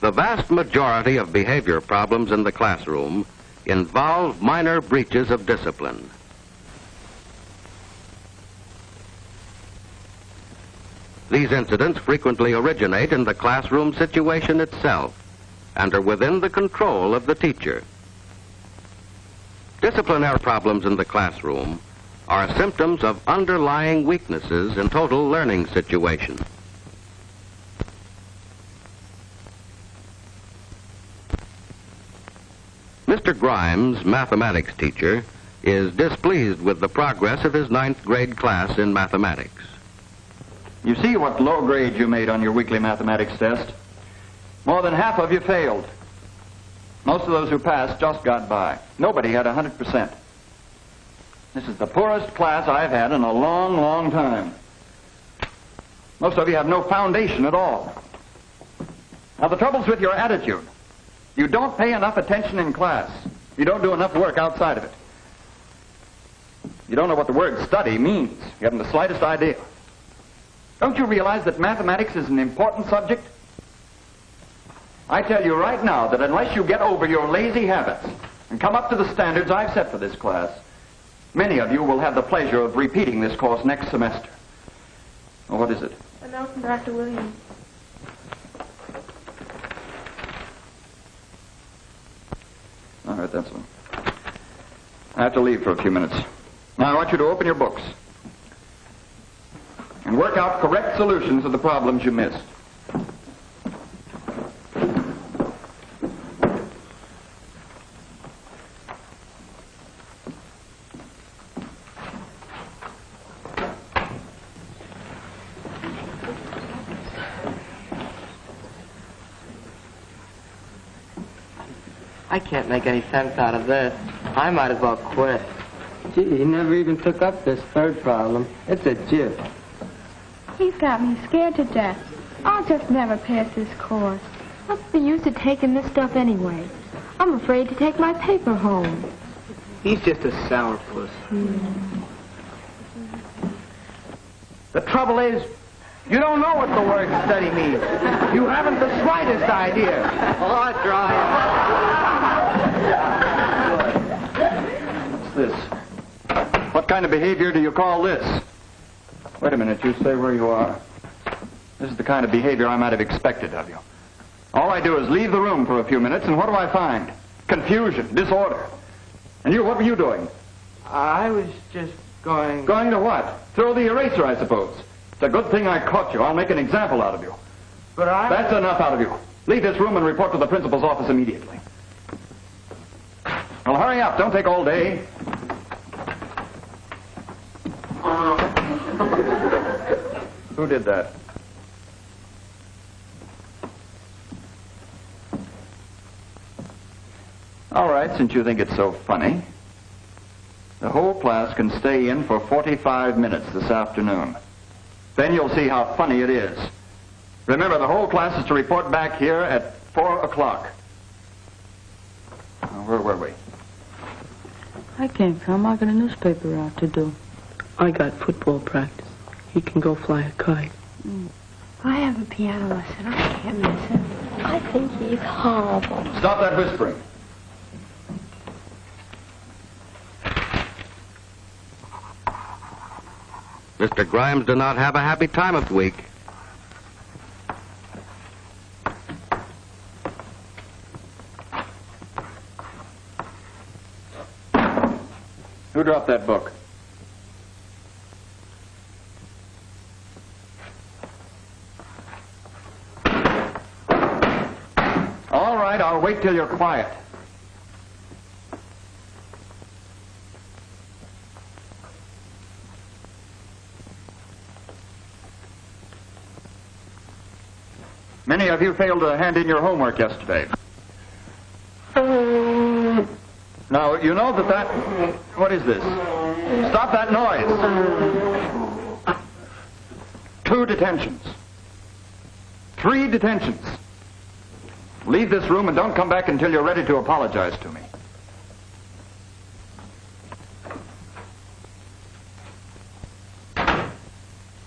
The vast majority of behavior problems in the classroom involve minor breaches of discipline. These incidents frequently originate in the classroom situation itself and are within the control of the teacher. Disciplinary problems in the classroom are symptoms of underlying weaknesses in total learning situations. Mr. Grimes, mathematics teacher, is displeased with the progress of his 9th grade class in mathematics. You see what low grade you made on your weekly mathematics test? More than half of you failed. Most of those who passed just got by. Nobody had 100%. This is the poorest class I've had in a long, long time. Most of you have no foundation at all. Now, the trouble's with your attitude. You don't pay enough attention in class. You don't do enough work outside of it. You don't know what the word study means. You haven't the slightest idea. Don't you realize that mathematics is an important subject? I tell you right now that unless you get over your lazy habits and come up to the standards I've set for this class, many of you will have the pleasure of repeating this course next semester. Oh, what is it? A note from Dr. Williams. All right, that's one. I have to leave for a few minutes. Now, I want you to open your books and work out correct solutions of the problems you missed. I can't make any sense out of this. I might as well quit. Gee, he never even took up this third problem. It's a jip. He's got me scared to death. I'll just never pass this course. What's the use of taking this stuff anyway? I'm afraid to take my paper home. He's just a sourpuss. The trouble is, you don't know what the word study means. You haven't the slightest idea. Oh, try What's this? What kind of behavior do you call this? Wait a minute, you stay where you are. This is the kind of behavior I might have expected of you. All I do is leave the room for a few minutes, and what do I find? Confusion, disorder. And you, what were you doing? I was just going... Going to what? Throw the eraser, I suppose. It's a good thing I caught you. I'll make an example out of you. But That's enough out of you. Leave this room and report to the principal's office immediately. Well, hurry up. Don't take all day. Who did that? All right, since you think it's so funny, the whole class can stay in for 45 minutes this afternoon. Then you'll see how funny it is. Remember, the whole class is to report back here at 4 o'clock. Where were we? I can't come. I got a newspaper route to do. I got football practice. He can go fly a kite. I have a piano lesson. I can't miss it. I think he's horrible. Stop that whispering. Mr. Grimes did not have a happy time of the week. Who dropped that book? All right, I'll wait till you're quiet. Many of you failed to hand in your homework yesterday. Now, you know that... What is this? Stop that noise. 2 detentions. 3 detentions. Leave this room and don't come back until you're ready to apologize to me.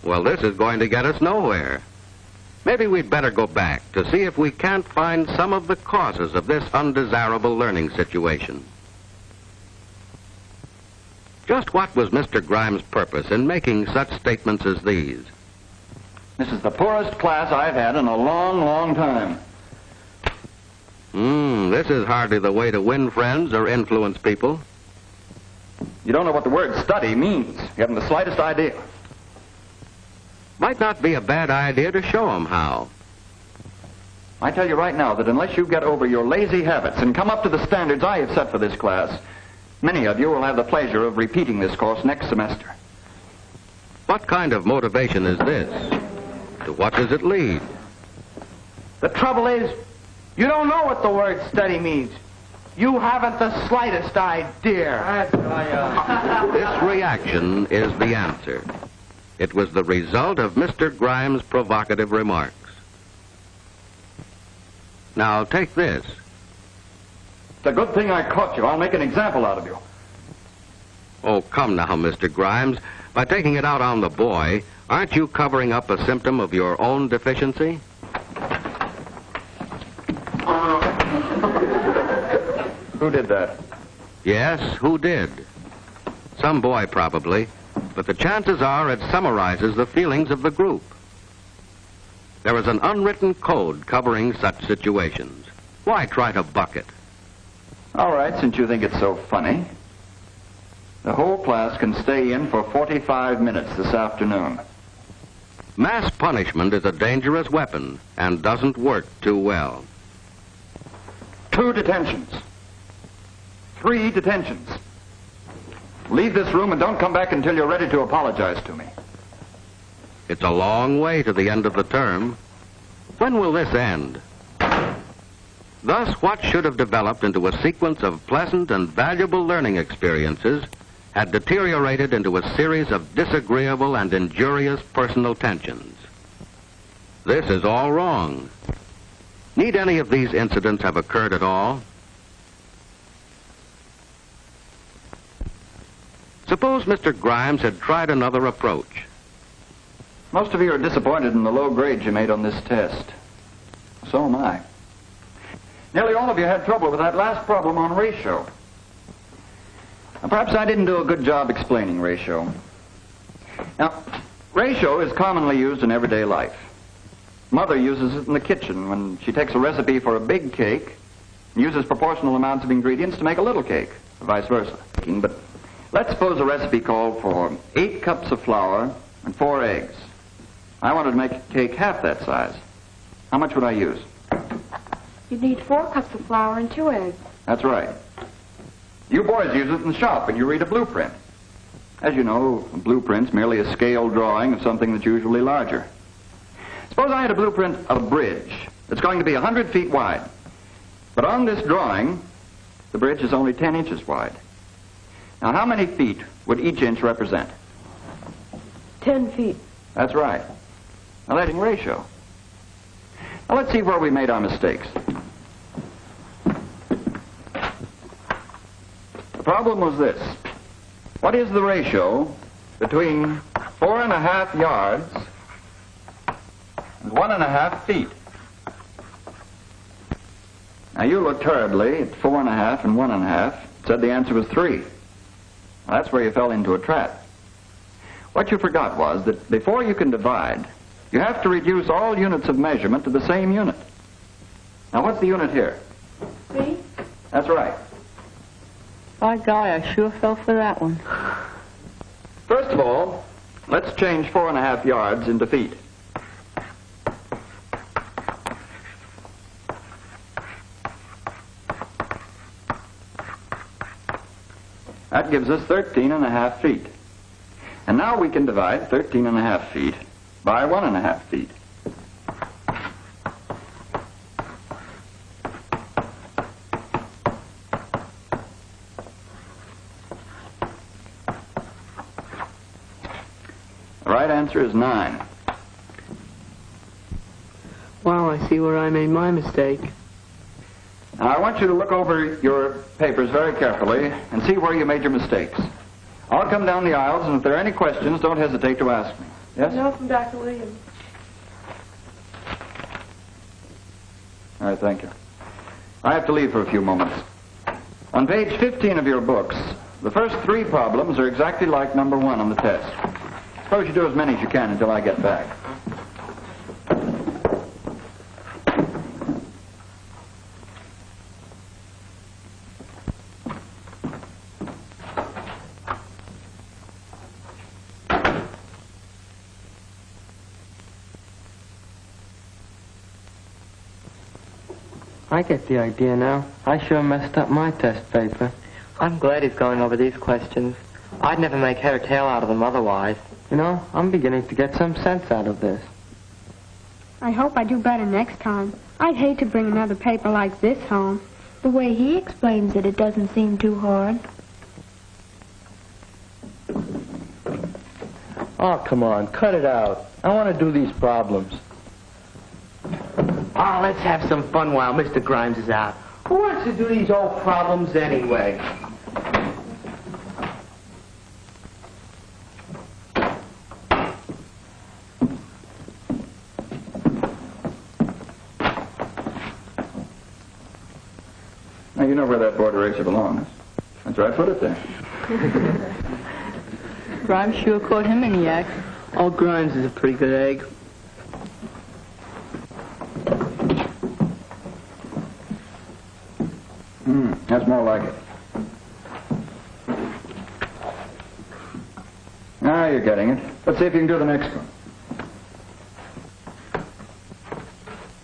Well, this is going to get us nowhere. Maybe we'd better go back to see if we can't find some of the causes of this undesirable learning situation. Just what was Mr. Grimes' purpose in making such statements as these? This is the poorest class I've had in a long, long time. This is hardly the way to win friends or influence people. You don't know what the word study means. You haven't the slightest idea. Might not be a bad idea to show them how. I tell you right now that unless you get over your lazy habits and come up to the standards I have set for this class, many of you will have the pleasure of repeating this course next semester. What kind of motivation is this? To what does it lead? The trouble is, you don't know what the word study means. You haven't the slightest idea. This reaction is the answer. It was the result of Mr. Grimes' provocative remarks. Now, take this. It's a good thing I caught you. I'll make an example out of you. Oh, come now, Mr. Grimes. By taking it out on the boy, aren't you covering up a symptom of your own deficiency? Who did that? Yes, who did? Some boy, probably. But the chances are it summarizes the feelings of the group. There is an unwritten code covering such situations. Why try to buck it? All right, since you think it's so funny. The whole class can stay in for 45 minutes this afternoon. Mass punishment is a dangerous weapon and doesn't work too well. 2 detentions. 3 detentions. Leave this room and don't come back until you're ready to apologize to me. It's a long way to the end of the term. When will this end? Thus, what should have developed into a sequence of pleasant and valuable learning experiences had deteriorated into a series of disagreeable and injurious personal tensions. This is all wrong. Need any of these incidents have occurred at all? Suppose Mr. Grimes had tried another approach. Most of you are disappointed in the low grades you made on this test. So am I. Nearly all of you had trouble with that last problem on ratio. Now, perhaps I didn't do a good job explaining ratio. Now, ratio is commonly used in everyday life. Mother uses it in the kitchen when she takes a recipe for a big cake and uses proportional amounts of ingredients to make a little cake, or vice versa. But let's suppose a recipe called for 8 cups of flour and 4 eggs. I wanted to make a cake half that size. How much would I use? You'd need 4 cups of flour and 2 eggs. That's right. You boys use it in the shop when you read a blueprint. As you know, a blueprint's merely a scale drawing of something that's usually larger. Suppose I had a blueprint of a bridge that's going to be 100 feet wide. But on this drawing, the bridge is only 10 inches wide. Now, how many feet would each inch represent? 10 feet. That's right. Now, that's in ratio. Now, let's see where we made our mistakes. The problem was this. What is the ratio between 4.5 yards and 1.5 feet? Now, you looked hurriedly at 4.5 and 1.5, said the answer was 3. Well, that's where you fell into a trap. What you forgot was that before you can divide, you have to reduce all units of measurement to the same unit. Now, what's the unit here? Feet? That's right. By golly, I sure fell for that one. First of all, let's change 4.5 yards into feet. That gives us 13.5 feet. And now we can divide 13.5 feet by 1.5 feet. The right answer is 9. Wow, I see where I made my mistake. Now, I want you to look over your papers very carefully and see where you made your mistakes. I'll come down the aisles, and if there are any questions, don't hesitate to ask me. Yes? No, from Dr. Williams. All right, thank you. I have to leave for a few moments. On page 15 of your books, the first 3 problems are exactly like number 1 on the test. Suppose you do as many as you can until I get back. I get the idea now. I sure messed up my test paper. I'm glad he's going over these questions. I'd never make head or tail out of them otherwise. You know, I'm beginning to get some sense out of this. I hope I do better next time. I'd hate to bring another paper like this home. The way he explains it, it doesn't seem too hard. Oh, come on, cut it out. I want to do these problems. Oh, let's have some fun while Mr. Grimes is out. Who wants to do these old problems anyway? Now, you know where that board eraser belongs. That's where I put it there. Grimes sure caught him in the act. Oh, Grimes is a pretty good egg. That's more like it. Now you're getting it. Let's see if you can do the next one.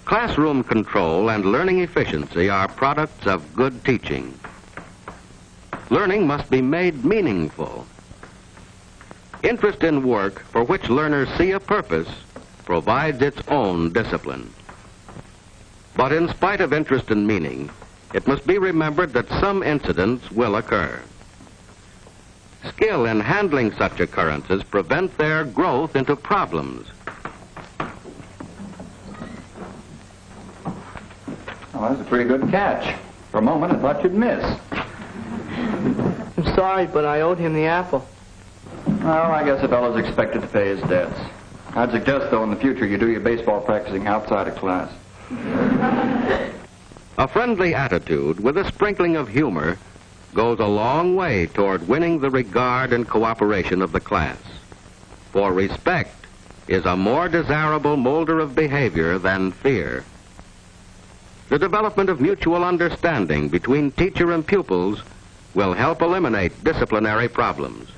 Classroom control and learning efficiency are products of good teaching. Learning must be made meaningful. Interest in work for which learners see a purpose provides its own discipline. But in spite of interest and meaning, it must be remembered that some incidents will occur. Skill in handling such occurrences prevent their growth into problems. Well, that's a pretty good catch. For a moment, I thought you'd miss. I'm sorry, but I owed him the apple. Well, I guess a fellow's expected to pay his debts. I'd suggest, though, in the future you do your baseball practicing outside of class. A friendly attitude with a sprinkling of humor goes a long way toward winning the regard and cooperation of the class. For respect is a more desirable molder of behavior than fear. The development of mutual understanding between teacher and pupils will help eliminate disciplinary problems.